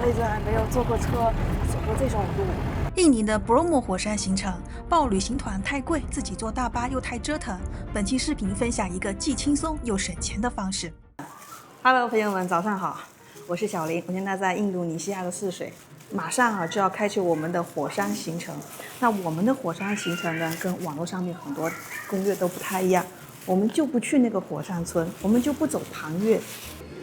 辈子还没有坐过车，走过这种路。印尼的 Bromo 火山行程，报旅行团太贵，自己坐大巴又太折腾。本期视频分享一个既轻松又省钱的方式。Hello， 朋友们，早上好，我是小林，我现在在印度尼西亚的泗水，马上就要开启我们的火山行程。那我们的火山行程呢，跟网络上面很多攻略都不太一样。我们就不去那个火山村，我们就不走旁越，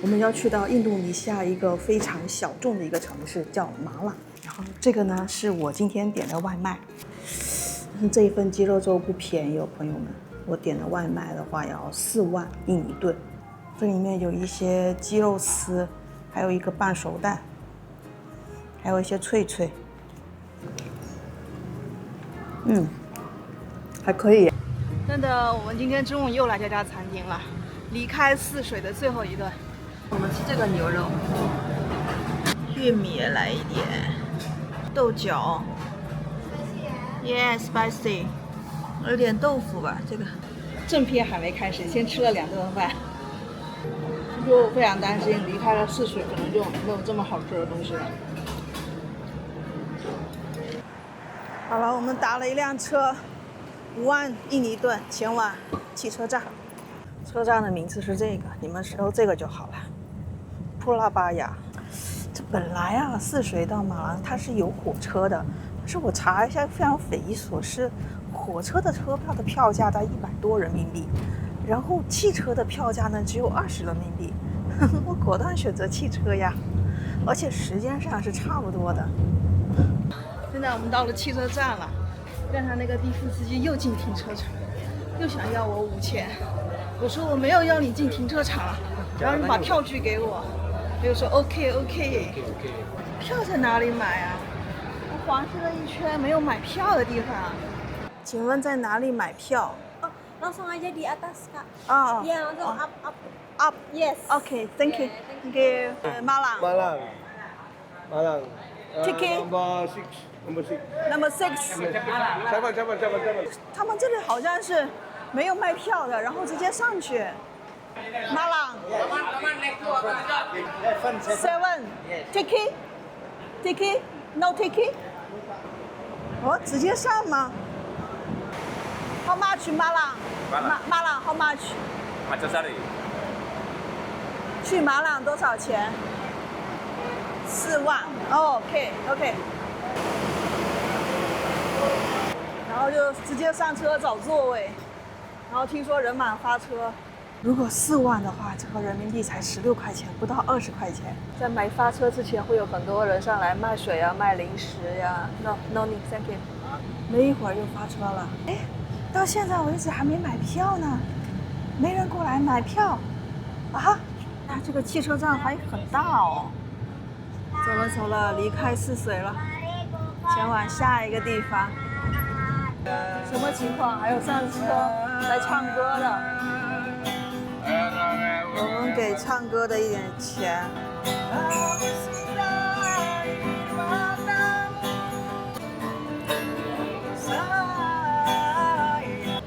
我们要去到印度尼西亚一个非常小众的一个城市，叫马朗。然后这个呢是我今天点的外卖，这一份鸡肉粥不便宜哦，朋友们，我点的外卖的话要4万印尼盾。这里面有一些鸡肉丝，还有一个半熟蛋，还有一些脆脆，还可以。真的，我们今天中午又来这家餐厅了，离开泗水的最后一顿。我们吃这个牛肉，玉米也来一点，豆角，spicy， 有点豆腐吧。这个正片还没开始，先吃了2顿饭，就非常担心离开了泗水，可能就没有这么好吃的东西了。好了，我们打了一辆车。5万印尼盾前往汽车站，车站的名字是这个，你们搜这个就好了。普拉巴雅。这本来啊，泗水到马朗它是有火车的，但是我查一下非常匪夷所思，火车的车票的票价在100多人民币，然后汽车的票价呢只有20人民币。我果断选择汽车呀，而且时间上是差不多的。现在我们到了汽车站了。刚才那个的士司机又进停车场，又想要我5000，我说我没有要你进停车场，只要你把票据给我。他就说 OK， 票在哪里买啊？我环视了一圈，没有买票的地方。请问在哪里买票？Langsung aja di atas kak. 啊 Iya, langsung up. Yes. OK，Thank you。Thank you。Malang。Ticket。Number 6。他们这里好像是没有卖票的，然后直接上去。马朗。7。Ticket。No ticket。哦，直接上吗 ？How much 马朗？马朗 How much？ 去马朗多少钱？4万。OK。然后就直接上车找座位，然后听说人满发车。如果4万的话，这个人民币才16块钱，不到20块钱。在买发车之前，会有很多人上来卖水啊、卖零食呀。No need, thank you。没一会儿又发车了。哎，到现在为止还没买票呢，没人过来买票啊！这个汽车站还很大哦。走了，离开泗水了，前往下一个地方。什么情况？还有上车来唱歌的，我们给唱歌的一点钱。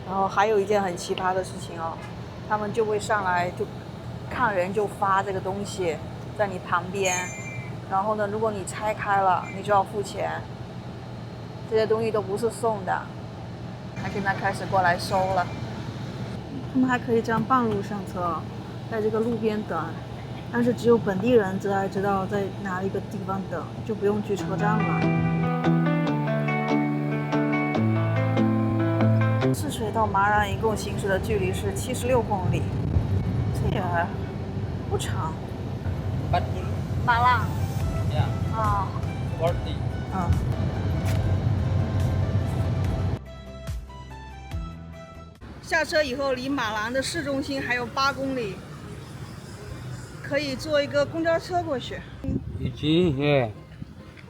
然后还有一件很奇葩的事情哦，他们就会上来就看人就发这个东西在你旁边，然后呢，如果你拆开了，你就要付钱。这些东西都不是送的。他现在开始过来收了，他们还可以这样半路上车，在这个路边等，但是只有本地人才知道在哪一个地方等，就不用去车站了。泗水到马朗一共行驶的距离是76公里，这也不长。马朗。啊。下车以后，离马朗的市中心还有8公里，可以坐一个公交车过去。EG here,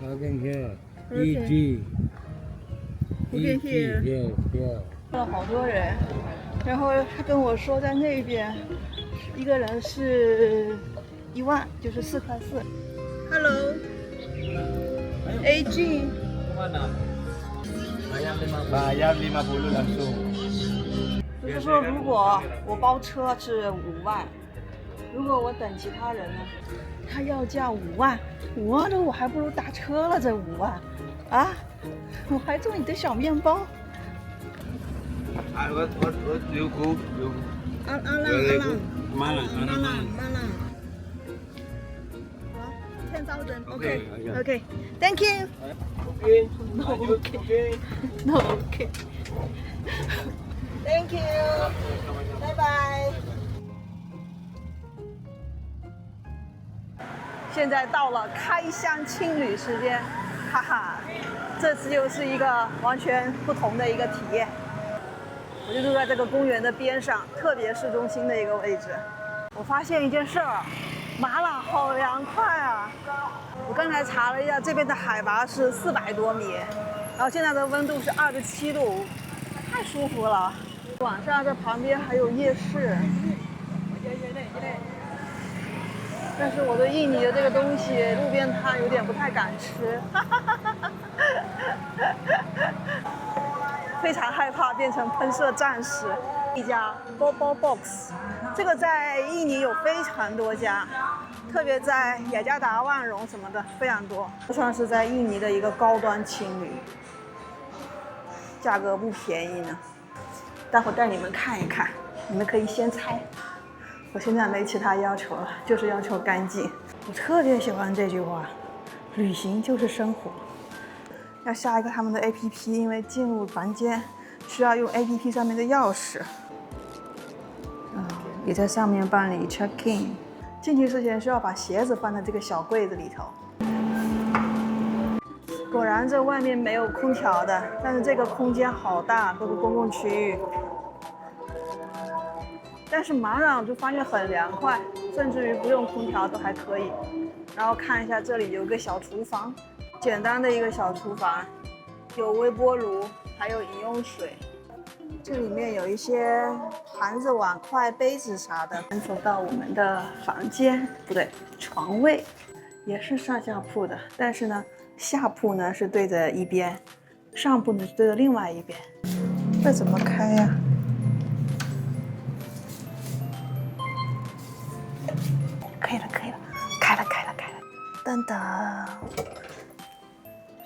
working here. EG. Working here. Yes. 了好多人，然后他跟我说在那边，一个人是1万，就是4块4。Hello. AG. Bayar 50 langsung. 就是说，如果我包车是5万，如果我等其他人呢他要价5万，5万多我还不如打车了，这5万，啊，我还做你的小面包。我有股。阿郎。 Malang.10,000. Okay. Okay. Thank you. Okay. No, Lanjut. okay. Okay. No, okay. Thank you. 拜拜。现在到了开箱青旅时间，哈哈，这次又是一个完全不同的一个体验。我就住在这个公园的边上，特别市中心的一个位置。我发现一件事儿，马朗好凉快啊！我刚才查了一下，这边的海拔是400多米，然后现在的温度是27度，太舒服了。晚上这旁边还有夜市，但是我对印尼的这个东西，路边摊有点不太敢吃，非常害怕变成喷射战士。一家 Bobo Box， 这个在印尼有非常多家，特别在雅加达、万荣什么的非常多，算是在印尼的一个高端青旅，价格不便宜呢。待会儿带你们看一看，你们可以先猜。我现在没其他要求了，就是要求干净。我特别喜欢这句话，旅行就是生活。要下一个他们的 APP， 因为进入房间需要用 APP 上面的钥匙。也在上面办理 check in。进去之前需要把鞋子放在这个小柜子里头。果然这外面没有空调的，但是这个空间好大，都是公共区域。但是马朗就发现很凉快，甚至于不用空调都还可以。然后看一下这里有个小厨房，简单的一个小厨房，有微波炉，还有饮用水。这里面有一些盘子、碗筷、杯子啥的。走到我们的房间，不对，床位，也是上下铺的，但是呢，下铺呢是对着一边，上铺呢是对着另外一边。这怎么开呀？可以了，可以了，开了。噔噔，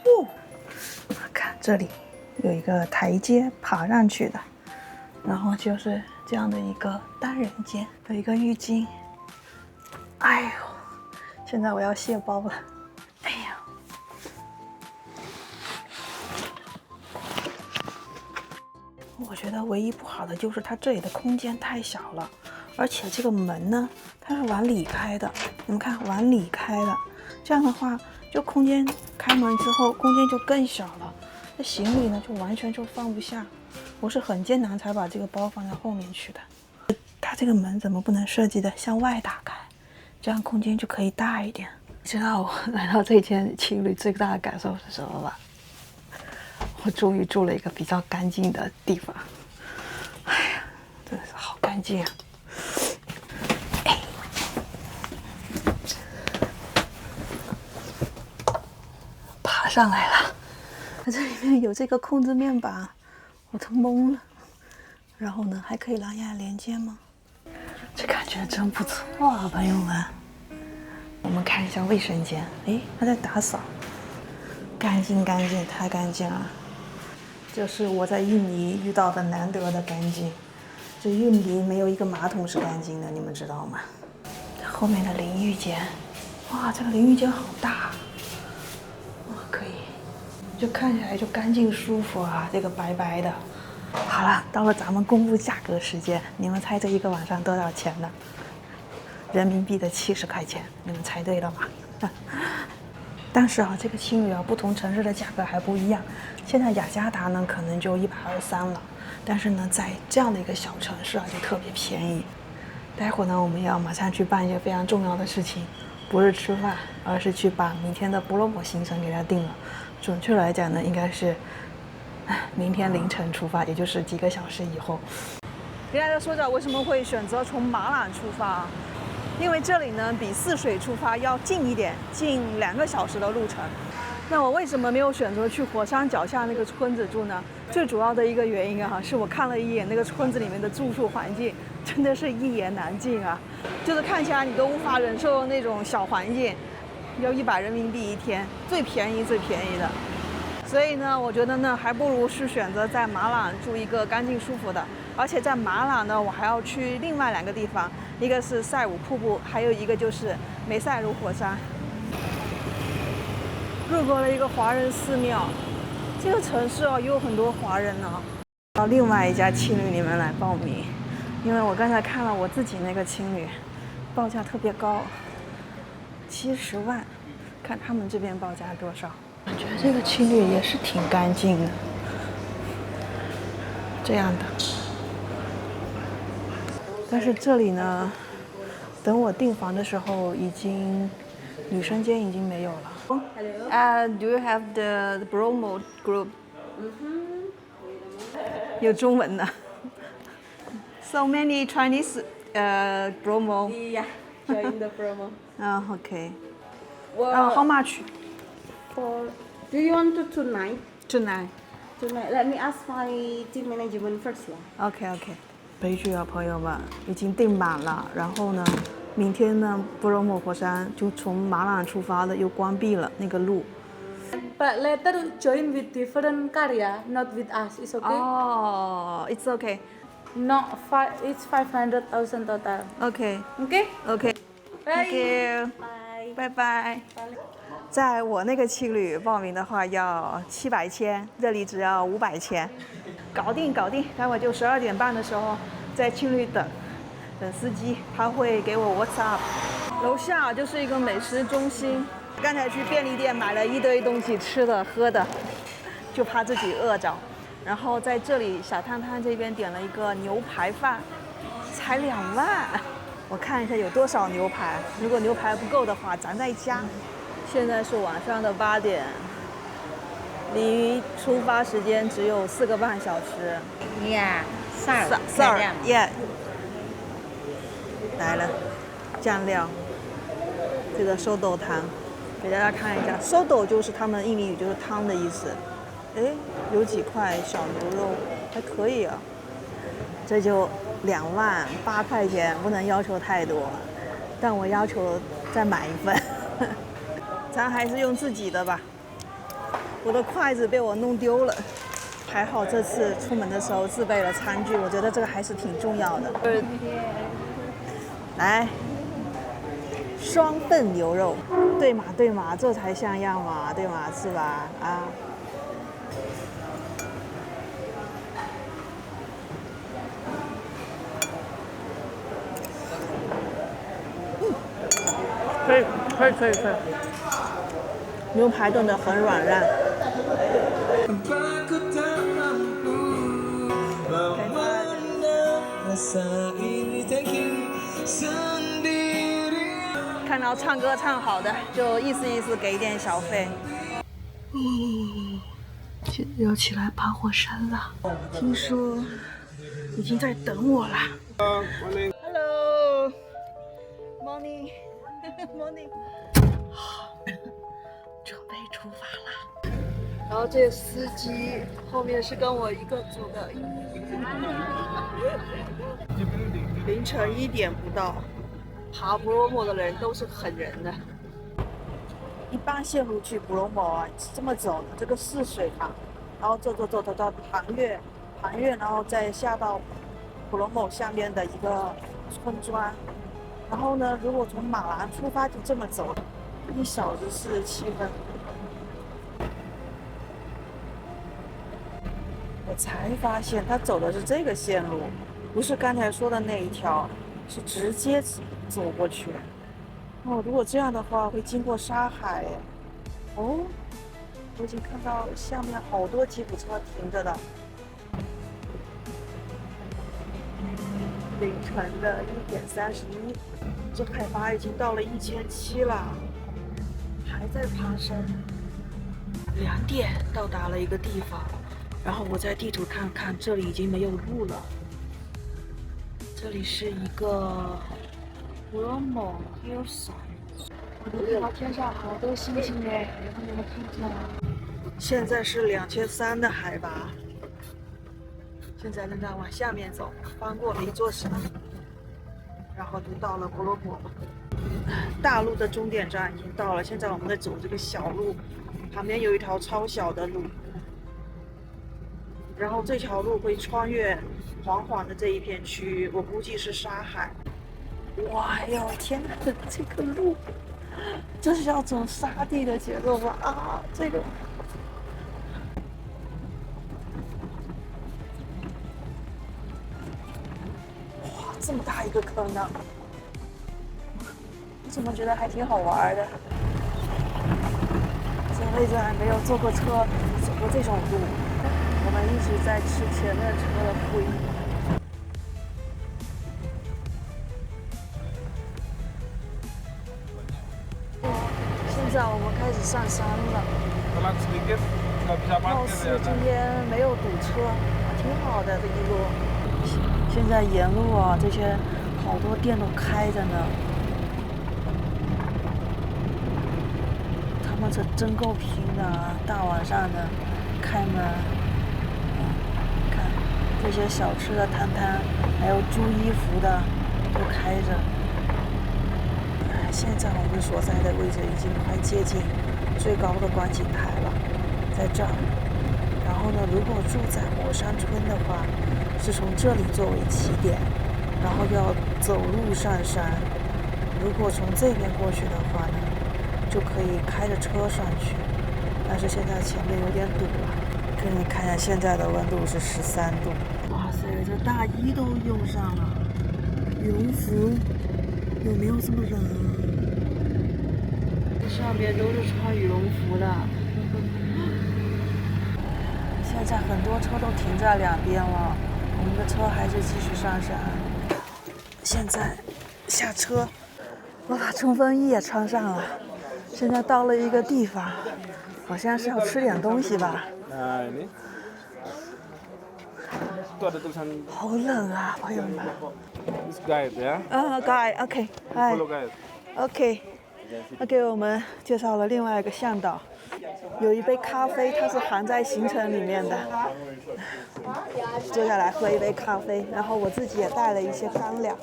哦，看这里。有一个台阶爬上去的，然后就是这样的一个单人间，有一个浴巾。哎呦，现在我要卸包了。哎呀，我觉得唯一不好的就是它这里的空间太小了，而且这个门呢，它是往里开的，你们看往里开的，这样的话就空间开门之后空间就更小了。这行李呢，就完全就放不下，我是很艰难才把这个包放在后面去的。它这个门怎么不能设计的向外打开，这样空间就可以大一点？你知道我来到这间青旅最大的感受是什么吧？我终于住了一个比较干净的地方。哎呀，真的是好干净啊！哎，爬上来了。这里面有这个控制面板，我都懵了。然后呢，还可以蓝牙连接吗？这感觉真不错啊，朋友们。我们看一下卫生间，哎，他在打扫，干净，太干净了。这是我在印尼遇到的难得的干净。这印尼没有一个马桶是干净的，你们知道吗？后面的淋浴间，哇，这个淋浴间好大，哇，可以。就看起来就干净舒服啊，这个白白的。好了，到了咱们公布价格时间，你们猜这一个晚上多少钱呢？人民币的70块钱，你们猜对了吗？但是啊，这个青旅啊，不同城市的价格还不一样。现在雅加达呢，可能就123了，但是呢，在这样的一个小城市啊，就特别便宜。待会儿呢，我们要马上去办一些非常重要的事情，不是吃饭，而是去把明天的波罗摩行程给它定了。准确来讲呢，应该是明天凌晨出发，也就是几个小时以后。给大家说讲为什么会选择从马朗出发，因为这里呢比泗水出发要近一点，近2个小时的路程。那我为什么没有选择去火山脚下那个村子住呢？最主要的一个原因啊，是我看了一眼那个村子里面的住宿环境，真的是一言难尽啊，就是看起来你都无法忍受那种小环境，要100人民币一天，最便宜的。所以呢，我觉得呢，还不如是选择在马朗住一个干净舒服的。而且在马朗呢，我还要去另外2个地方，一个是塞武瀑布，还有一个就是梅塞鲁火山。路过了一个华人寺庙，这个城市哦也有很多华人呢。到另外一家青旅里面来报名，因为我刚才看了我自己那个青旅，报价特别高，70万，看他们这边报价多少。我觉得这个青旅也是挺干净的，这样的。但是这里呢，等我订房的时候，女生间已经没有了。Do you have the Bromo group? 有中文的。So many Chinese Bromo. Yeah, join the promo. Okay. Well, How much? Do you want to tonight? Tonight. Tonight, let me ask my team management first. OK. 悲剧啊，朋友们，已经订满了。然后呢，明天呢，布罗莫火山就从马朗出发的，又关闭了那个路。But later join with different car, not with us. It's okay. Oh, it's okay. No, it's 500,000 total. OK. Okay. Thank you. 拜拜。在我那个青旅报名的话要700千，这里只要500千，搞定。待会就12点半的时候在青旅等司机，他会给我 WhatsApp。楼下就是一个美食中心，刚才去便利店买了一堆东西吃的喝的，就怕自己饿着。然后在这里小摊摊这边点了一个牛排饭，才2万。我看一下有多少牛排，如果牛排不够的话，咱再加。现在是晚上的8点，离出发时间只有4个半小时。Yeah, Yeah. 来了，酱料，这个收豆汤，给大家看一下，收豆就是他们印尼语就是汤的意思。哎，有几块小牛肉，还可以啊。这就2万8块钱，不能要求太多，但我要求再买一份。咱还是用自己的吧。我的筷子被我弄丢了，还好这次出门的时候自备了餐具，我觉得这个还是挺重要的。来，双份牛肉，对嘛，这才像样嘛，对嘛，是吧？啊。可以。牛排炖得很软烂。看到唱歌唱好的，就意思给一点小费。现在要起来爬火山了，听说已经在等我了。Hello, morning. 准备出发了。然后这个司机后面是跟我一个组的。凌晨1点不到，爬布罗莫的人都是狠人的。一般线路去布罗莫啊，这么走的，这个泗水塘，然后走到盘岳，然后再下到布罗莫下面的一个村庄。然后呢，如果从马兰出发就这么走，1小时47分。我才发现他走的是这个线路，不是刚才说的那一条，是直接走过去。哦，如果这样的话会经过沙海。哦，我已经看到下面好多吉普车停着的。凌晨的1点31，这海拔已经到了1700了，还在爬升。2点到达了一个地方，然后我在地图看看，这里已经没有路了。这里是一个 Bromo Hillside，哇，天上好多星星哎，你们看见吗？现在是2300的海拔，现在正在往下面走，翻过了一座山，然后就到了婆罗摩。大陆的终点站已经到了，现在我们在走这个小路，旁边有一条超小的路，然后这条路会穿越黄黄的这一片区域，我估计是沙海。哇哟，天哪，这个路，这是要走沙地的节奏吧？啊，这个。哇，这么大一个坑呢！我怎么觉得还挺好玩的？这辈子还没有坐过车，走过这种路。我们一直在吃前面车的亏。现在我们开始上山了。 Telat sedikit, nggak bisa 貌 parkir 似 ya. 今天没有堵车，挺好的这一路。现在沿路啊，这些好多店都开着呢。他们这真够拼的啊！大晚上的开门，看这些小吃的摊摊，还有租衣服的都开着。现在我们所在的位置已经快接近最高的观景台了，在这儿。然后呢，如果住在火山村的话，是从这里作为起点，然后要走路上山。如果从这边过去的话呢，就可以开着车上去。但是现在前面有点堵了，给你看看现在的温度是13度。哇塞，这大衣都用上了，羽绒服有没有这么冷啊？上面都是穿羽绒服的。现在很多车都停在两边了，我们的车还是继续上山。现在下车，我把冲锋衣也穿上了。现在到了一个地方，好像是要吃点东西吧。 Nah ini, itu ada tulisan 好冷啊，朋友们。 this guide ya. 啊，guide，OK，嗨 Follow guide. ，OK，他给我们介绍了另外一个向导，有一杯咖啡，它是含在行程里面的。坐下来喝一杯咖啡，然后我自己也带了一些干粮。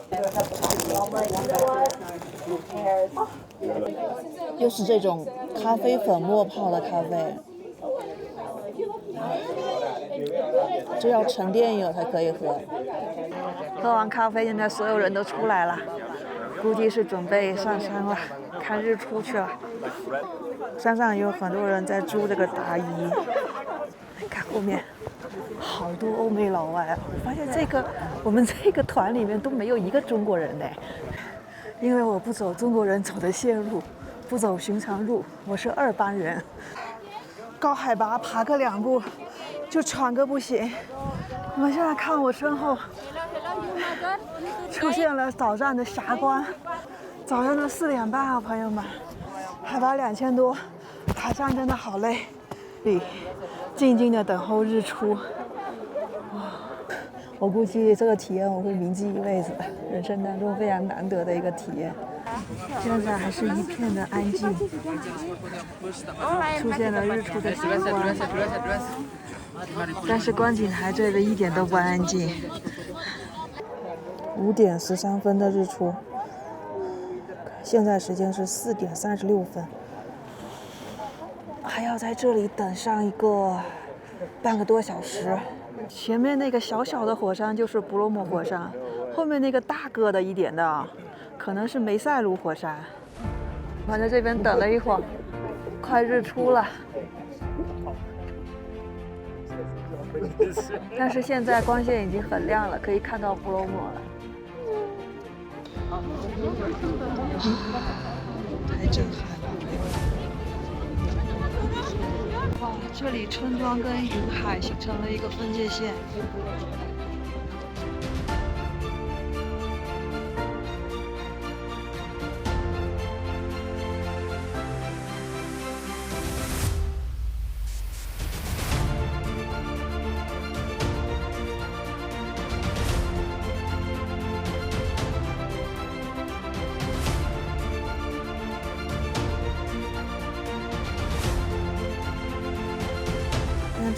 又是这种咖啡粉末泡的咖啡，这要沉淀以后才可以喝。喝完咖啡，现在所有人都出来了，估计是准备上山了，看日出去了。山上有很多人在租这个大衣，你看后面好多欧美老外啊！我发现我们这个团里面都没有一个中国人嘞，因为我不走中国人走的线路，不走寻常路，我是2班人。高海拔爬个2步就喘个不行。你们现在看我身后，出现了早上的霞光，早上的4点半啊，朋友们，海拔2000多，爬山真的好累。静静的等候日出，我估计这个体验我会铭记一辈子的，人生当中非常难得的一个体验。现在还是一片的安静，出现了日出的霞光，但是观景台这边一点都不安静。5点13分的日出，现在时间是4点36分，还要在这里等上一个半个多小时。前面那个小小的火山就是布罗摩火山，后面那个大个的一点的可能是梅塞鲁火山。我在这边等了一会儿，快日出了，但是现在光线已经很亮了，可以看到布罗摩了。太震撼了！哇，这里村庄跟云海形成了一个分界线。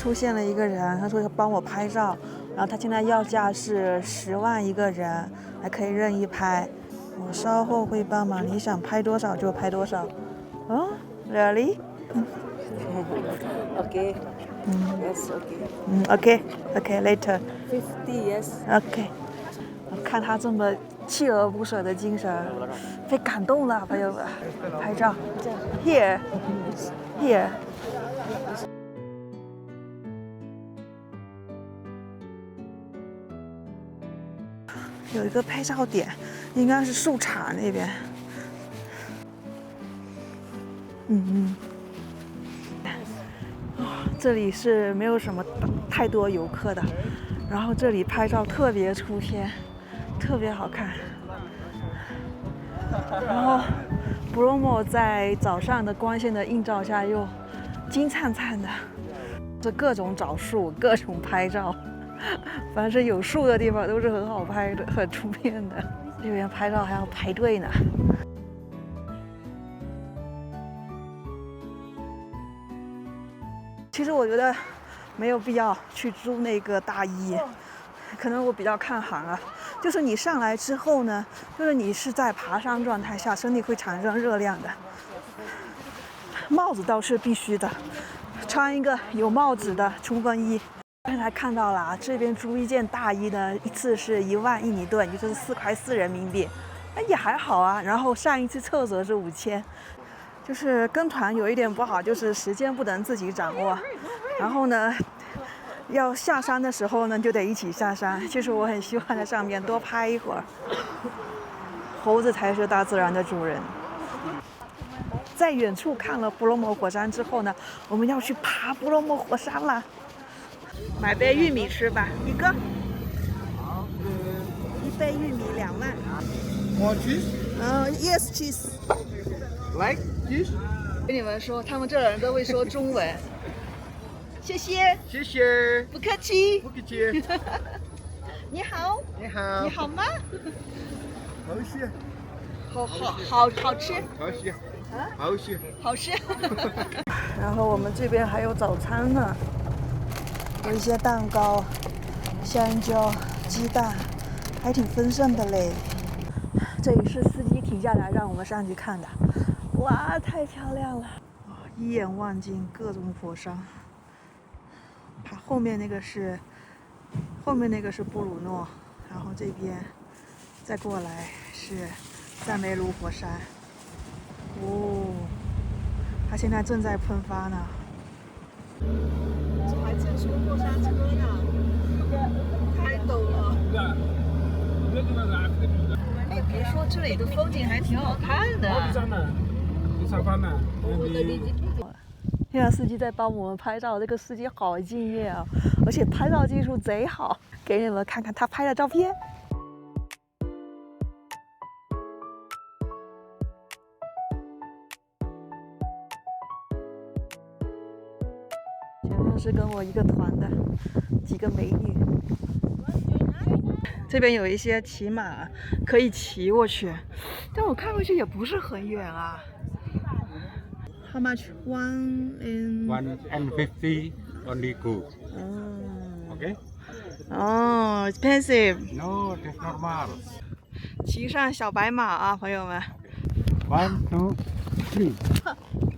出现了一个人，他说要帮我拍照，然后他现在要价是10万一个人，还可以任意拍。我稍后会帮忙，你想拍多少就拍多少。哦，really？ Okay. Yes, okay. OK，later。 50, yes. OK， 看他这么锲而不舍的精神，被感动了，朋友们。拍照，here。有一个拍照点，应该是树杈那边。这里是没有什么太多游客的，然后这里拍照特别出片，特别好看。然后 Bromo 在早上的光线的映照下又金灿灿的，这各种找树，各种拍照，凡是有树的地方都是很好拍的，很出片的。这边拍照还要排队呢。其实我觉得没有必要去租那个大衣，可能我比较看行啊。就是你上来之后呢，就是你是在爬山状态下，身体会产生热量的。帽子倒是必须的，穿一个有帽子的冲锋衣。刚才看到了啊，这边租一件大衣呢，一次是1万印尼盾，也就是4块4人民币，哎也还好啊。然后上一次测则是5000。就是跟团有一点不好，就是时间不能自己掌握，然后呢，要下山的时候呢就得一起下山。其实我很希望在上面多拍一会儿，猴子才是大自然的主人。在远处看了布罗摩火山之后呢，我们要去爬布罗摩火山了。买杯玉米吃吧，一个。一杯玉米2万。More cheese? Yes, cheese。 Like cheese? 跟你们说，他们这人都会说中文。谢谢，谢谢，不客气。不客气。你好，你好，你好吗？好吃，好吃，好吃，好吃，好吃。然后我们这边还有早餐呢，有一些蛋糕、香蕉、鸡蛋，还挺丰盛的嘞。这里是司机停下来让我们上去看的，哇，太漂亮了！一眼望尽各种火山。后面那个是布鲁诺，然后这边再过来是赞梅卢火山。哦，它现在正在喷发呢。这还正说过山车呢，太陡了。哎，别说这里的风景还挺好看的。现在司机在帮我们拍照，这个司机好敬业啊，而且拍照技术贼好，给你们看看他拍的照片。前面是跟我一个团的几个美女。这边有一些骑马可以骑过去，但我看过去也不是很远啊。How much? 150 only go. Okay? Oh, expensive. No, it is normal. 骑上小白马啊，朋友们。 1, 2, 3.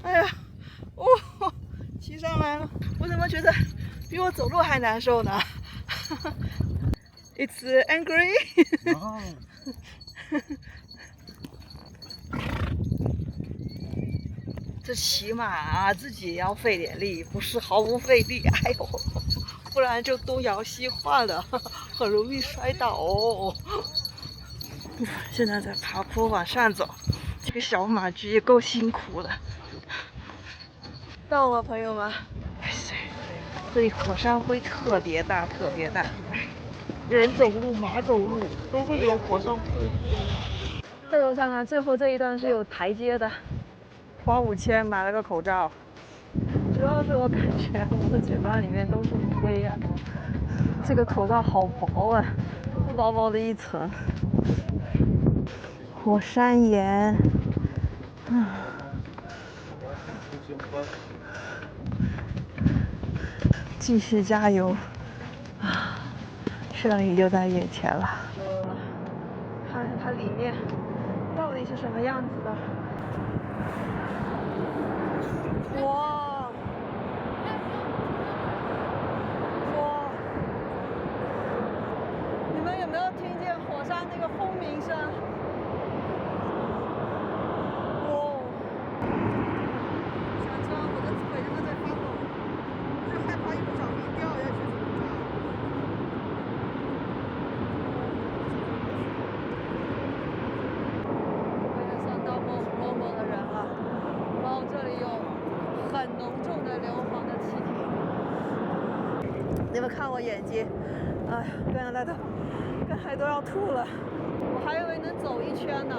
哎呀，哦，骑上来了，我怎么觉得比我走路还难受呢？It's angry 。Oh. 这骑马啊，自己也要费点力，不是毫无费力。哎呦，不然就东摇西晃的，很容易摔倒哦。现在在爬坡往上走，这个小马驹也够辛苦的。到了，朋友们，哎塞，这里火山灰特别大，特别大，人走路、马走路都会有火山灰。再楼上啊，最后这一段是有台阶的。花5000买了个口罩，主要是我感觉我的嘴巴里面都是灰啊，这个口罩好薄啊，薄薄的一层。火山岩，继续加油啊！胜利就在眼前了。看看它里面到底是什么样子的。哇！哇！你们有没有听见火山那个轰鸣声？哇！想知道我的腿真的在发抖，我就害怕一不小心掉下去怎么办？我也算到过胡萝卜的人了，然后这里有很浓重的硫磺的气体。你们看我眼睛，哎，刚才都要吐了，我还以为能走一圈呢。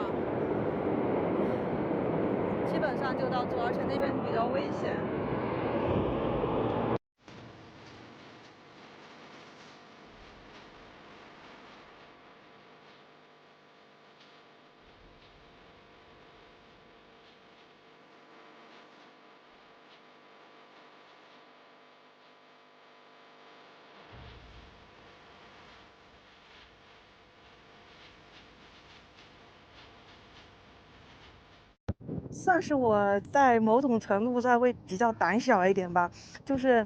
基本上就到这，而且那边比较危险。算是我在某种程度上会比较胆小一点吧，就是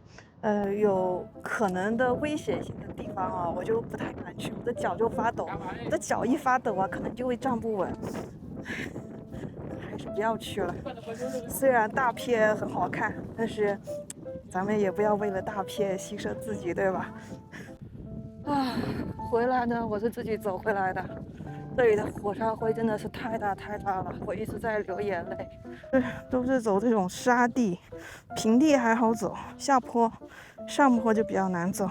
有可能的危险性的地方啊，我就不太敢去，我的脚就发抖，我的脚一发抖啊，可能就会站不稳，还是不要去了。虽然大片很好看，但是咱们也不要为了大片牺牲自己，对吧？啊，回来呢，我是自己走回来的。这里的火山灰真的是太大了，我一直在流眼泪。都是走这种沙地，平地还好走，下坡、上坡就比较难走。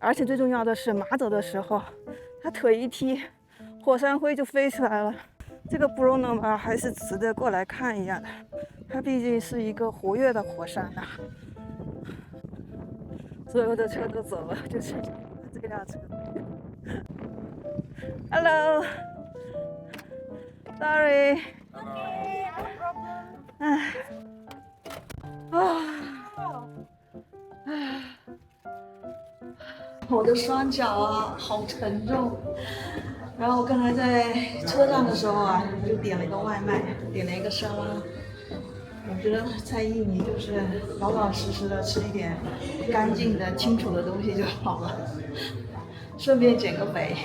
而且最重要的是，马走的时候，他腿一踢，火山灰就飞出来了。这个布隆诺马还是值得过来看一下的，它毕竟是一个活跃的火山呐。所有的车都走了，就剩这辆车。Hello. Sorry. Okay. 我的双脚啊，好沉重。然后我刚才在车上的时候啊，就点了一个外卖，点了一个沙拉。我觉得在印尼就是老老实实的吃一点干净的、清楚的东西就好了，顺便减个肥。